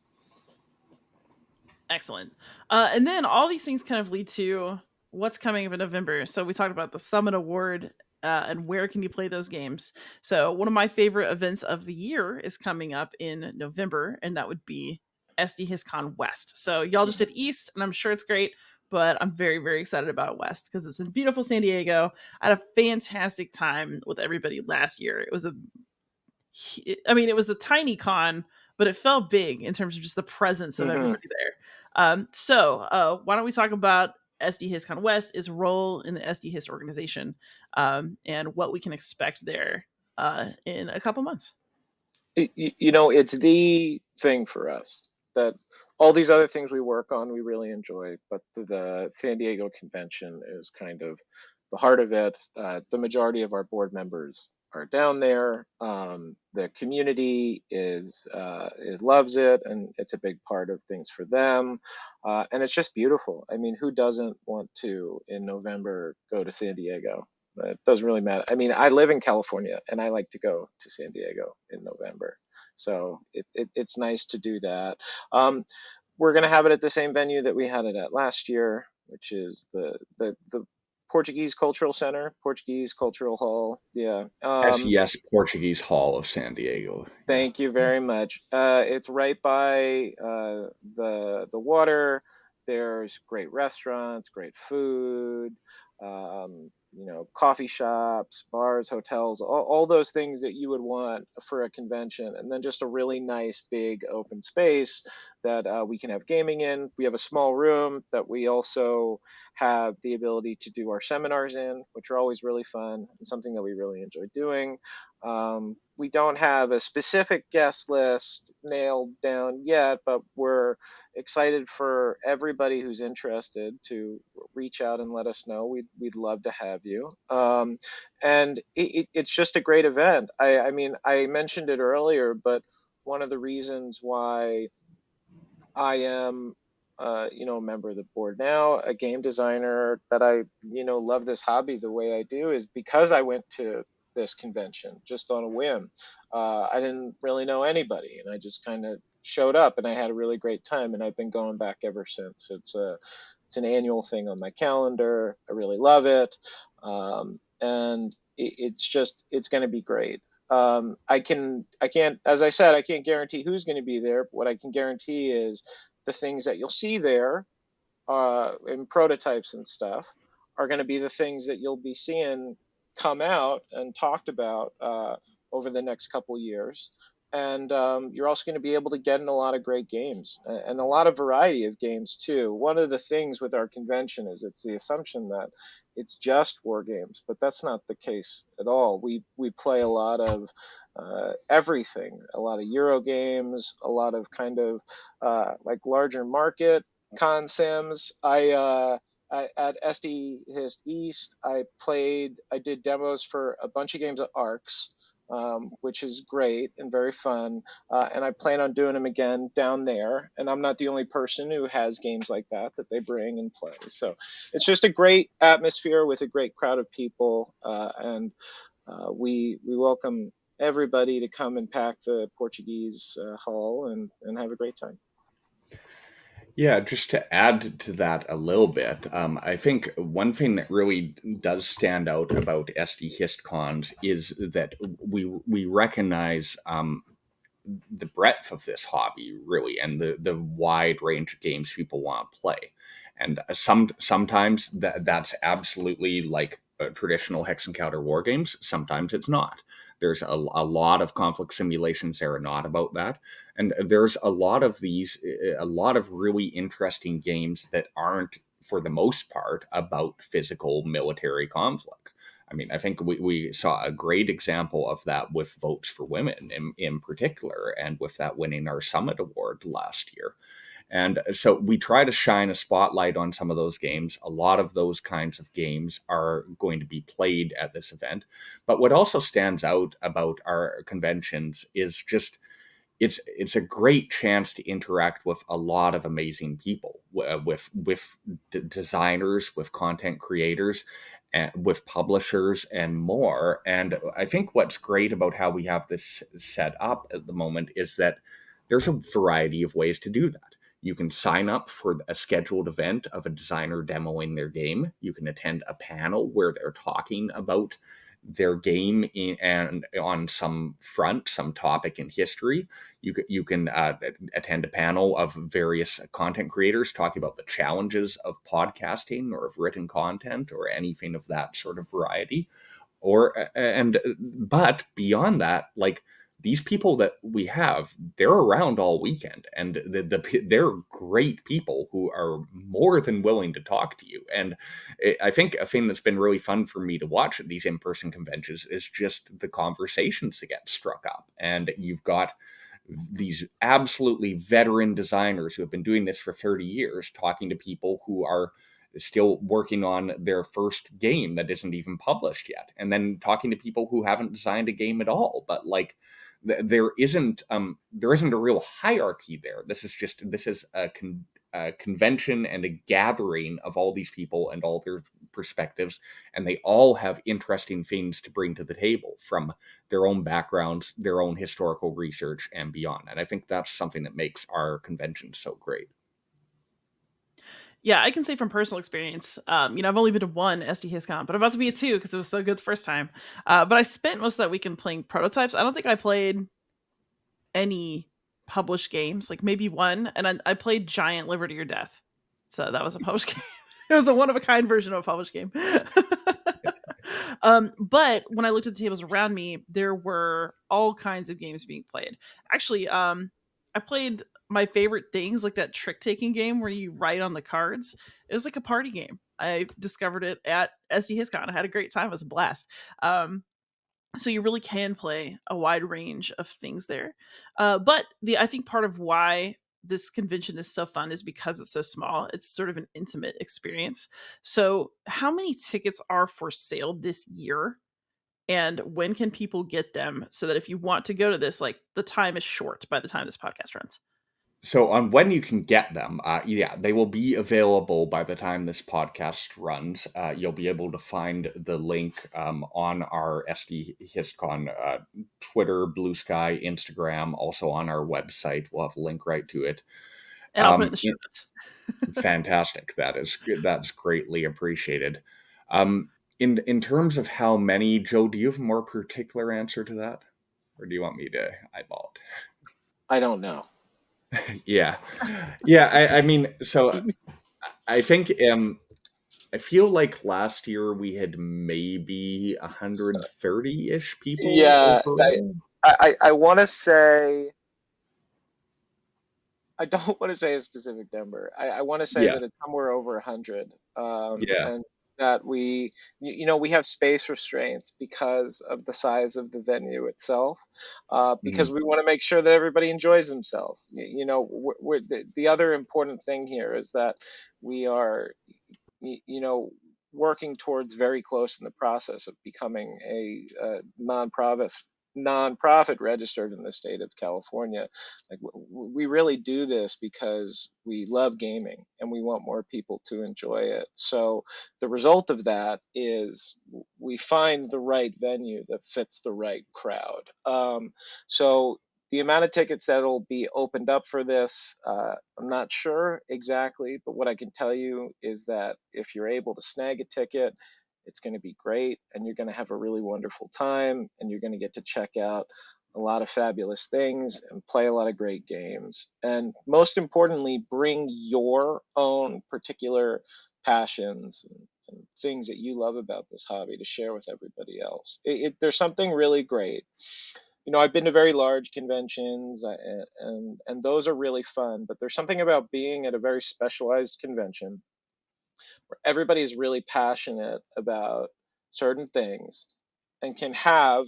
Excellent. And then all these things kind of lead to what's coming up in November. So we talked about the Summit Award and where can you play those games. So one of my favorite events of the year is coming up in November, and that would be SDHistCon West. So y'all just did East, and I'm sure it's great, but I'm very, very excited about West because it's in beautiful San Diego. I had a fantastic time with everybody last year. It was it was a tiny con, but it felt big in terms of just the presence of everybody there. Why don't we talk about SDHistCon West, its role in the SDHist organization, and what we can expect there in a couple months. It's the thing for us that all these other things we work on, we really enjoy, but the San Diego convention is kind of the heart of it. The majority of our board members are down there. The community is loves it, and it's a big part of things for them. And it's just beautiful. I mean, who doesn't want to in November go to San Diego? It doesn't really matter. I mean, I live in California, and I like to go to San Diego in November, so it's nice to do that. We're going to have it at the same venue that we had it at last year, which is the Portuguese Cultural Center, Portuguese Cultural Hall. Yeah. SES Portuguese Hall of San Diego. Thank you very much. It's right by the water. There's great restaurants, great food, coffee shops, bars, hotels, all those things that you would want for a convention. And then just a really nice, big open space that we can have gaming in. We have a small room that we also have the ability to do our seminars in, which are always really fun and something that we really enjoy doing. We don't have a specific guest list nailed down yet, but we're excited for everybody who's interested to reach out and let us know. We'd love to have you. And it's just a great event. I mean, I mentioned it earlier, but one of the reasons why I am a member of the board now, a game designer, that I, love this hobby the way I do is because I went to this convention just on a whim. I didn't really know anybody, and I just kind of showed up, and I had a really great time, and I've been going back ever since. It's an annual thing on my calendar. I really love it, and it's going to be great. I can't, as I said, I can't guarantee who's going to be there. What I can guarantee is the things that you'll see there in prototypes and stuff are going to be the things that you'll be seeing come out and talked about over the next couple of years. And you're also going to be able to get in a lot of great games and a lot of variety of games too. One of the things with our convention is it's the assumption that it's just war games, but that's not the case at all. We play a lot of everything, a lot of Euro games, a lot of kind of like larger market consims. At SDHist East, I did demos for a bunch of games at ARCs, which is great and very fun. And I plan on doing them again down there. And I'm not the only person who has games like that they bring and play. So it's just a great atmosphere with a great crowd of people. And we welcome everybody to come and pack the Portuguese hall and have a great time. Yeah, just to add to that a little bit, I think one thing that really does stand out about SDHistCons is that we recognize the breadth of this hobby, really, and the wide range of games people want to play. And sometimes that's absolutely like traditional Hex Encounter war games. Sometimes it's not. There's a lot of conflict simulations that are not about that. And there's a lot of really interesting games that aren't, for the most part, about physical military conflict. I mean, I think we saw a great example of that with Votes for Women in particular, and with that winning our Summit Award last year. And so we try to shine a spotlight on some of those games. A lot of those kinds of games are going to be played at this event. But what also stands out about our conventions is just it's a great chance to interact with a lot of amazing people, with designers, with content creators, and with publishers and more. And I think what's great about how we have this set up at the moment is that there's a variety of ways to do that. You can sign up for a scheduled event of a designer demoing their game. You can attend a panel where they're talking about their game and on some front, some topic in history. You can attend a panel of various content creators talking about the challenges of podcasting or of written content or anything of that sort of variety. But beyond that, like, these people that we have, they're around all weekend, and they're great people who are more than willing to talk to you. And I think a thing that's been really fun for me to watch at these in-person conventions is just the conversations that get struck up. And you've got these absolutely veteran designers who have been doing this for 30 years talking to people who are still working on their first game that isn't even published yet, and then talking to people who haven't designed a game at all. But like, there isn't a real hierarchy there. This is a convention and a gathering of all these people and all their perspectives, and they all have interesting things to bring to the table from their own backgrounds, their own historical research, and beyond. And I think that's something that makes our convention so great. Yeah, I can say from personal experience, I've only been to one SDHistCon, but I'm about to be a two because it was so good the first time. But I spent most of that weekend playing prototypes. I don't think I played any published games, like maybe one, and I played Giant Liberty or Death. So that was a published game. It was a one of a kind version of a published game. But when I looked at the tables around me, there were all kinds of games being played. Actually, I played my favorite things, like that trick taking game where you write on the cards. It was like a party game. I discovered it at SDHistCon. I had a great time. It was a blast. So you really can play a wide range of things there. But I think part of why this convention is so fun is because it's so small. It's sort of an intimate experience. So how many tickets are for sale this year? And when can people get them so that if you want to go to this, like, the time is short by the time this podcast runs? So on when you can get them, yeah, they will be available by the time this podcast runs. You'll be able to find the link on our SDHistCon Twitter, Blue Sky, Instagram, also on our website. We'll have a link right to it. And I'll put it in the show notes. Fantastic. That's greatly appreciated. In terms of how many, Joe, do you have a more particular answer to that, or do you want me to eyeball it? I don't know. Yeah. I mean, so I think I feel like last year we had maybe 130-ish people Yeah, overall. I want to say, I don't want to say a specific number. I want to say Yeah, that it's somewhere over 100, yeah. and that we have space restraints because of the size of the venue itself, because Mhm. we want to make sure that everybody enjoys themselves. The other important thing here is that we are, you know, working towards very close in the process of becoming a nonprofit registered in the state of California. Like, we really do this because we love gaming and we want more people to enjoy it. So the result of that is we find the right venue that fits the right crowd. So the amount of tickets that'll be opened up for this, I'm not sure exactly, but what I can tell you is that if you're able to snag a ticket, it's going to be great, and you're going to have a really wonderful time, and you're going to get to check out a lot of fabulous things and play a lot of great games. And most importantly, bring your own particular passions and things that you love about this hobby to share with everybody else. There's something really great. I've been to very large conventions, and those are really fun, but there's something about being at a very specialized convention where everybody is really passionate about certain things and can have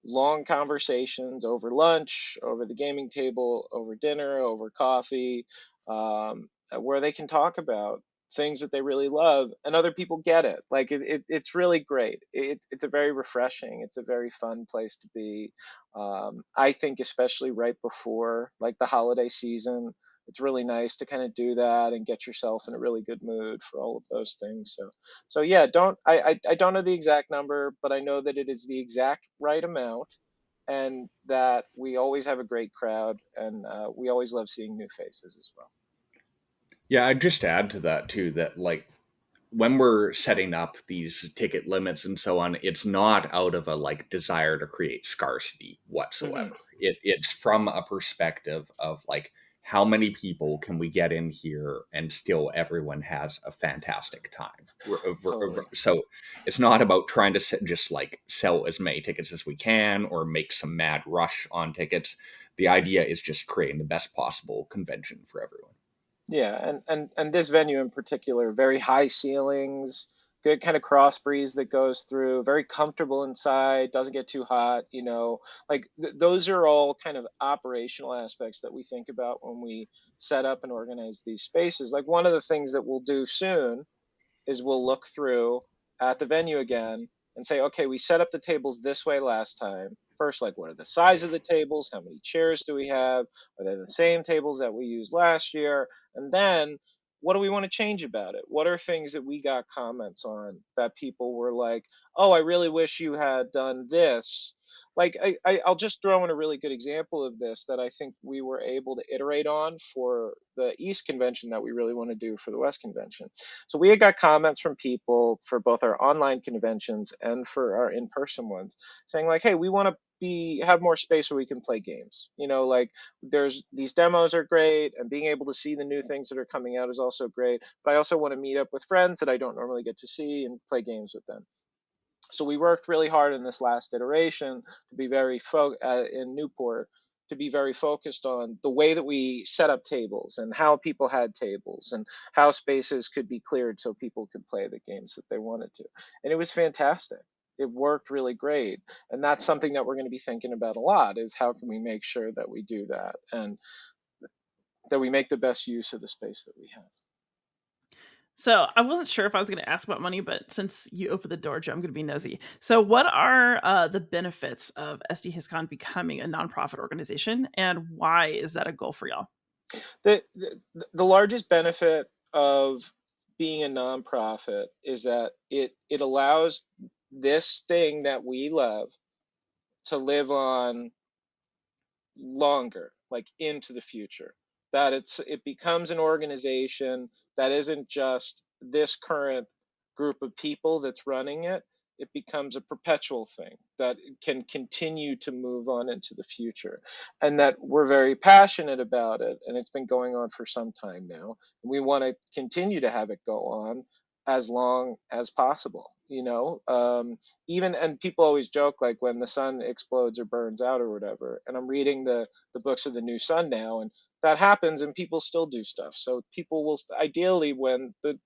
long conversations over lunch, over the gaming table, over dinner, over coffee, where they can talk about things that they really love, and other people get it. Like it's really great. It's a very refreshing, it's a very fun place to be. I think especially right before like the holiday season, it's really nice to kind of do that and get yourself in a really good mood for all of those things. So yeah, I don't know the exact number, but I know that it is the exact right amount, and that we always have a great crowd, and we always love seeing new faces as well. Yeah, I'd just add to that too that like when we're setting up these ticket limits and so on, it's not out of a like desire to create scarcity Hmm. whatsoever. It's from a perspective of like how many people can we get in here and still everyone has a fantastic time. Totally. So it's not about trying to just like sell as many tickets as we can or make some mad rush on tickets. The idea is just creating the best possible convention for everyone. Yeah, and this venue in particular, very high ceilings, good kind of cross breeze that goes through, very comfortable inside, doesn't get too hot, like those are all kind of operational aspects that we think about when we set up and organize these spaces. Like one of the things that we'll do soon is we'll look through at the venue again and say, okay, we set up the tables this way last time. First, like, what are the size of the tables? How many chairs do we have? Are they the same tables that we used last year? And then, what do we want to change about it? What are things that we got comments on that people were like, oh, I really wish you had done this? Like, I'll just throw in a really good example of this that I think we were able to iterate on for the East convention that we really want to do for the West convention. So we had got comments from people for both our online conventions and for our in-person ones saying like, hey, we want to have more space where we can play games. Like there's these demos are great, and being able to see the new things that are coming out is also great. But I also want to meet up with friends that I don't normally get to see and play games with them. So we worked really hard in this last iteration to be in Newport, to be very focused on the way that we set up tables and how people had tables and how spaces could be cleared so people could play the games that they wanted to. And it was fantastic. It worked really great. And that's something that we're going to be thinking about a lot, is how can we make sure that we do that and that we make the best use of the space that we have. So I wasn't sure if I was going to ask about money, but since you opened the door, Joe, I'm going to be nosy. So, what are the benefits of SDHistCon becoming a nonprofit organization, and why is that a goal for y'all? The largest benefit of being a nonprofit is that it allows this thing that we love to live on longer, like into the future. That it becomes an organization that isn't just this current group of people that's running it. It becomes a perpetual thing that can continue to move on into the future, and that we're very passionate about it. And it's been going on for some time now. And we want to continue to have it go on as long as possible. Even, and people always joke like when the sun explodes or burns out or whatever. And I'm reading the books of the new sun now, and that happens, and people still do stuff. So people will ideally, when the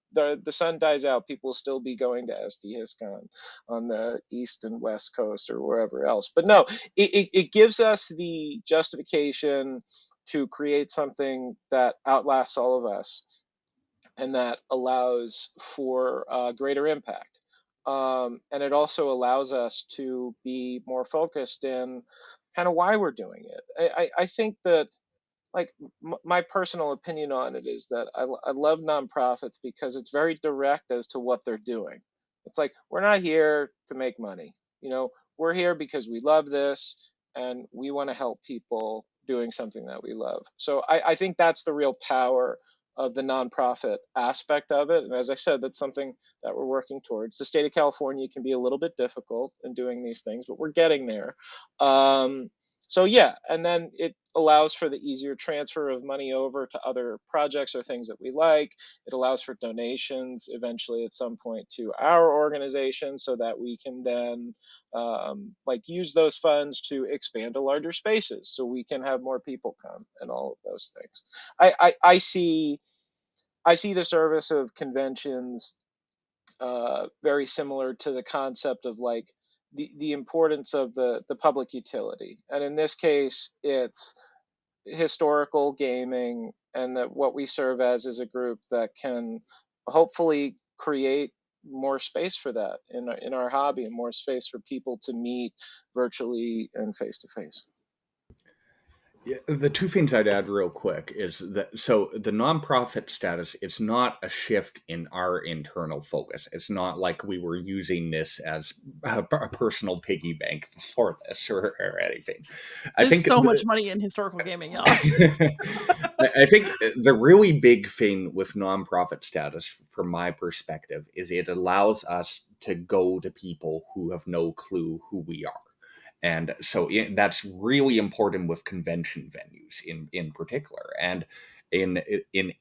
sun dies out, people will still be going to SDHistCon on the east and west coast or wherever else. But no, it gives us the justification to create something that outlasts all of us and that allows for greater impact. And it also allows us to be more focused in kind of why we're doing it. I think that, like, my personal opinion on it is that I love nonprofits because it's very direct as to what they're doing. It's like, we're not here to make money. We're here because we love this and we want to help people doing something that we love. So I think that's the real power of the nonprofit aspect of it. And as I said, that's something that we're working towards. The state of California can be a little bit difficult in doing these things, but we're getting there. So yeah, and then it allows for the easier transfer of money over to other projects or things that we like. It allows for donations eventually at some point to our organization so that we can then like use those funds to expand to larger spaces so we can have more people come and all of those things. I see the service of conventions very similar to the concept of like the importance of the public utility. And in this case, it's historical gaming, and that what we serve as is a group that can hopefully create more space for that in our hobby, and more space for people to meet virtually and face to face. Yeah, the two things I'd add real quick is that so the nonprofit status, it's not a shift in our internal focus. It's not like we were using this as a personal piggy bank for this or anything. I There's think so much money in historical gaming, y'all. I think the really big thing with nonprofit status, from my perspective, is it allows us to go to people who have no clue who we are. And so that's really important with convention venues in particular. And in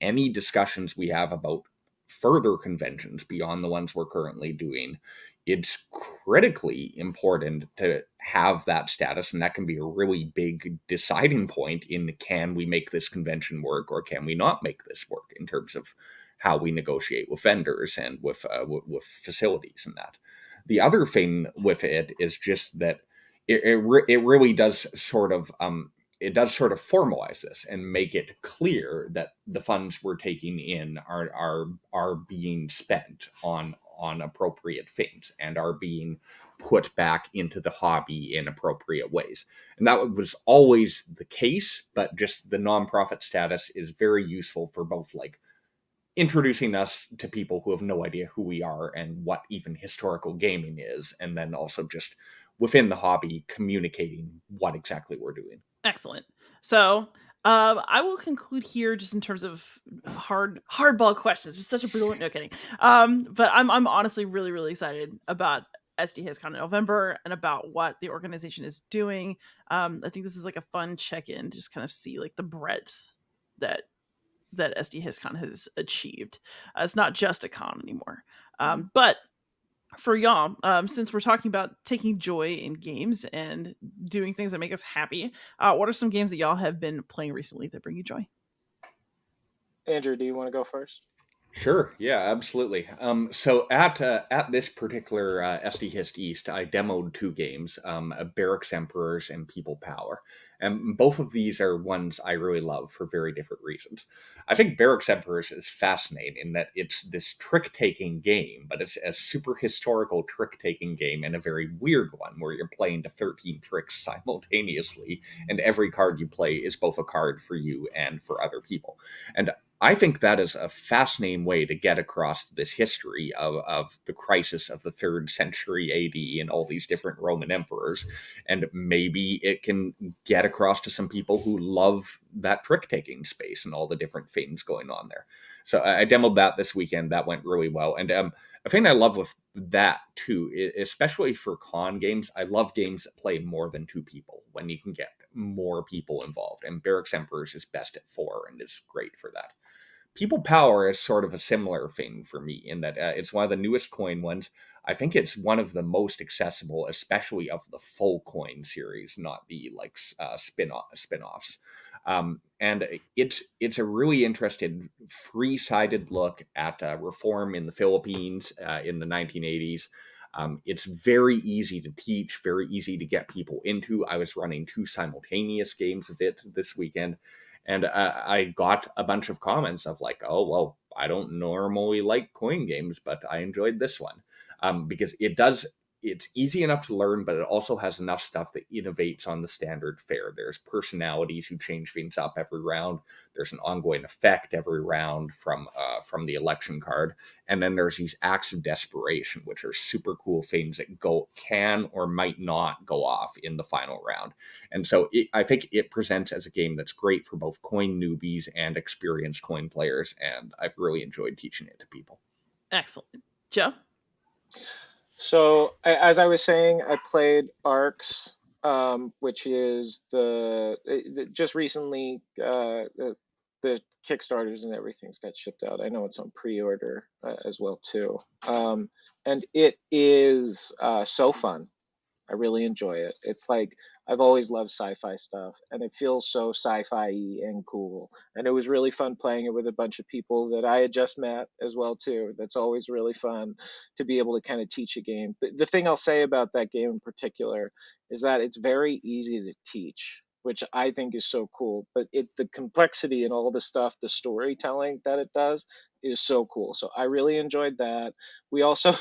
any discussions we have about further conventions beyond the ones we're currently doing, it's critically important to have that status, and that can be a really big deciding point in, can we make this convention work or can we not make this work, in terms of how we negotiate with vendors and with facilities and that. The other thing with it is just that it really does sort of formalize this and make it clear that the funds we're taking in are being spent on appropriate things and are being put back into the hobby in appropriate ways. And that was always the case, but just the nonprofit status is very useful for both, like, introducing us to people who have no idea who we are and what even historical gaming is, and then also just within the hobby communicating what exactly we're doing. Excellent. So I will conclude here just in terms of hardball questions. It's such a brilliant, no kidding. But I'm honestly really, really excited about SDHistCon in November and about what the organization is doing. I think this is like a fun check-in to just kind of see like the breadth that SDHistCon has achieved. It's not just a con anymore. But for y'all, since we're talking about taking joy in games and doing things that make us happy, what are some games that y'all have been playing recently that bring you joy? Andrew, do you want to go first? Sure. Yeah, absolutely. So at this particular SD Hist East, I demoed two games, Barracks Emperors and People Power. And both of these are ones I really love for very different reasons. I think Barracks Emperors is fascinating in that it's this trick-taking game, but it's a super historical trick-taking game, and a very weird one where you're playing to 13 tricks simultaneously, and every card you play is both a card for you and for other people. And I think that is a fascinating way to get across this history of the crisis of the 3rd century AD and all these different Roman emperors. And maybe it can get across to some people who love that trick-taking space and all the different things going on there. So I demoed that this weekend. That went really well. And a thing I love with that, too, especially for con games, I love games that play more than 2 people, when you can get more people involved. And Barracks Emperors is best at 4 and is great for that. People Power is sort of a similar thing for me in that it's one of the newest coin ones. I think it's one of the most accessible, especially of the full coin series, not the like spin-offs. And it's a really interesting free-sided look at reform in the Philippines in the 1980s. It's very easy to teach, very easy to get people into. I was running 2 simultaneous games of it this weekend. And I got a bunch of comments of like, oh, well, I don't normally like coin games, but I enjoyed this one. Because it's easy enough to learn, but it also has enough stuff that innovates on the standard fare. There's personalities who change things up every round. There's an ongoing effect every round from the election card. And then there's these acts of desperation, which are super cool things that can or might not go off in the final round. And so I think it presents as a game that's great for both coin newbies and experienced coin players. And I've really enjoyed teaching it to people. Excellent. Joe? So, as I was saying, I played Arcs, which is just recently the Kickstarters and everything's got shipped out. I know it's on pre-order as well too, and it is so fun. I really enjoy it. It's like, I've always loved sci-fi stuff, and it feels so sci-fi and cool. And it was really fun playing it with a bunch of people that I had just met as well too. That's always really fun to be able to kind of teach a game. The thing I'll say about that game in particular is that it's very easy to teach. which I think is so cool. But the complexity and all the stuff, the storytelling that it does is so cool. So I really enjoyed that. We also,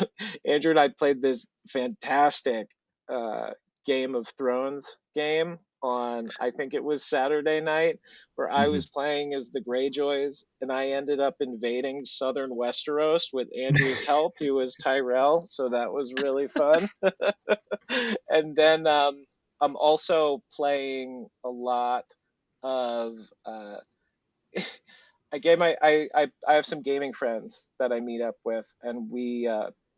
Andrew and I played this fantastic uh, Game of Thrones game on, I think it was Saturday night, where I Mhm. was playing as the Greyjoys, and I ended up invading southern Westeros with Andrew's help. He was Tyrell, so that was really fun. And then I'm also playing a lot of I have some gaming friends that I meet up with, and we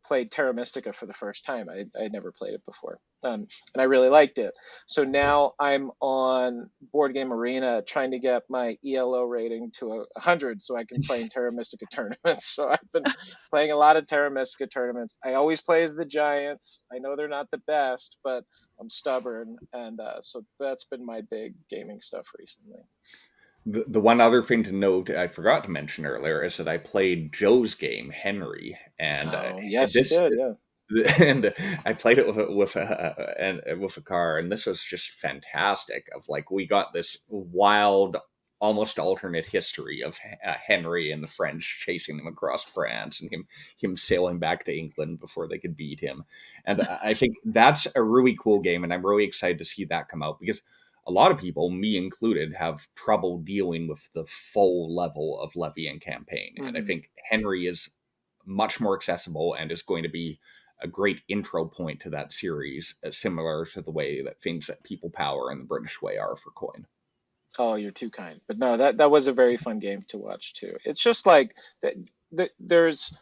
played Terra Mystica for the first time. I never played it before, and I really liked it. So now I'm on Board Game Arena trying to get my ELO rating to 100 so I can play in Terra Mystica tournaments. So I've been playing a lot of Terra Mystica tournaments. I always play as the Giants. I know they're not the best, but I'm stubborn, and so that's been my big gaming stuff recently. The one other thing to note I forgot to mention earlier is that I played Joe's game, Henry, and Oh, yes, you this did, yeah. and I played it with a car, and this was just fantastic. Of like, we got this wild, almost alternate history of Henry and the French chasing him across France, and him sailing back to England before they could beat him. And I think that's a really cool game, and I'm really excited to see that come out because a lot of people, me included, have trouble dealing with the full level of levy and campaign, and I Mm-hmm. think Henry is much more accessible and is going to be a great intro point to that series, similar to the way that things that People Power and the British Way are for Coin. Oh, you're too kind. But no, that was a very fun game to watch too. It's just like there's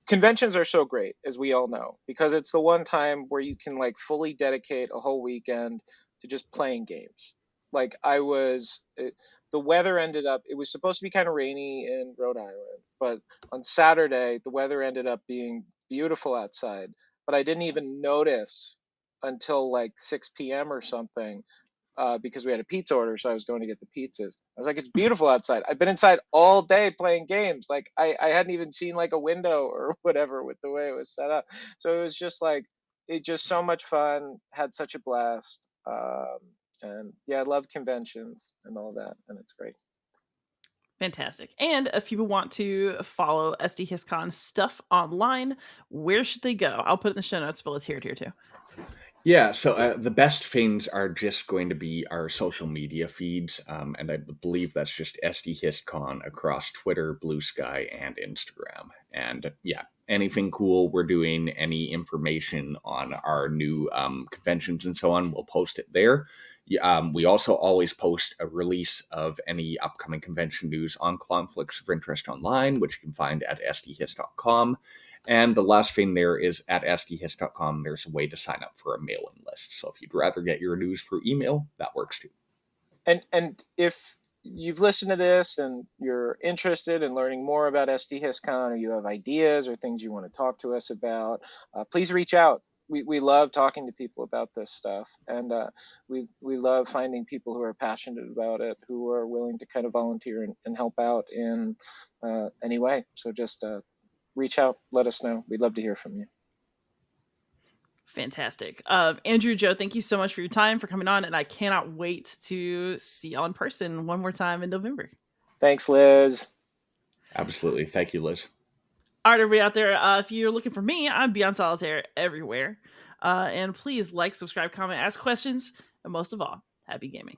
conventions are so great, as we all know, because it's the one time where you can like fully dedicate a whole weekend to just playing games. Like the weather ended up, it was supposed to be kind of rainy in Rhode Island, but on Saturday, the weather ended up being beautiful outside. But I didn't even notice until like 6 p.m. or something because we had a pizza order, so I was going to get the pizzas. I was like, it's beautiful outside. I've been inside all day playing games. Like I hadn't even seen like a window or whatever with the way it was set up. So it was just like it just so much fun. Had such a blast. And yeah, I love conventions and all that, and it's great. Fantastic. And if people want to follow SDHistCon stuff online, where should they go? I'll put it in the show notes, but let's hear it here too. Yeah, so the best things are just going to be our social media feeds, and I believe that's just SDHistCon across Twitter, Blue Sky, and Instagram. And yeah, anything cool we're doing, any information on our new conventions and so on, we'll post it there. We also always post a release of any upcoming convention news on Conflicts of Interest Online, which you can find at sdhist.com. And the last thing there is at sdhist.com, there's a way to sign up for a mailing list. So if you'd rather get your news through email, that works too. And if you've listened to this and you're interested in learning more about SDHistCon, or you have ideas or things you want to talk to us about, please reach out. We love talking to people about this stuff, and we love finding people who are passionate about it, who are willing to kind of volunteer and help out in any way. So just reach out, let us know. We'd love to hear from you. Fantastic. Andrew, Joe, thank you so much for your time, for coming on, and I cannot wait to see y'all in person one more time in November. Thanks, Liz. Absolutely. Thank you, Liz. All right, everybody out there, if you're looking for me, I'm Beyond Solitaire everywhere. And please like, subscribe, comment, ask questions, and most of all, happy gaming.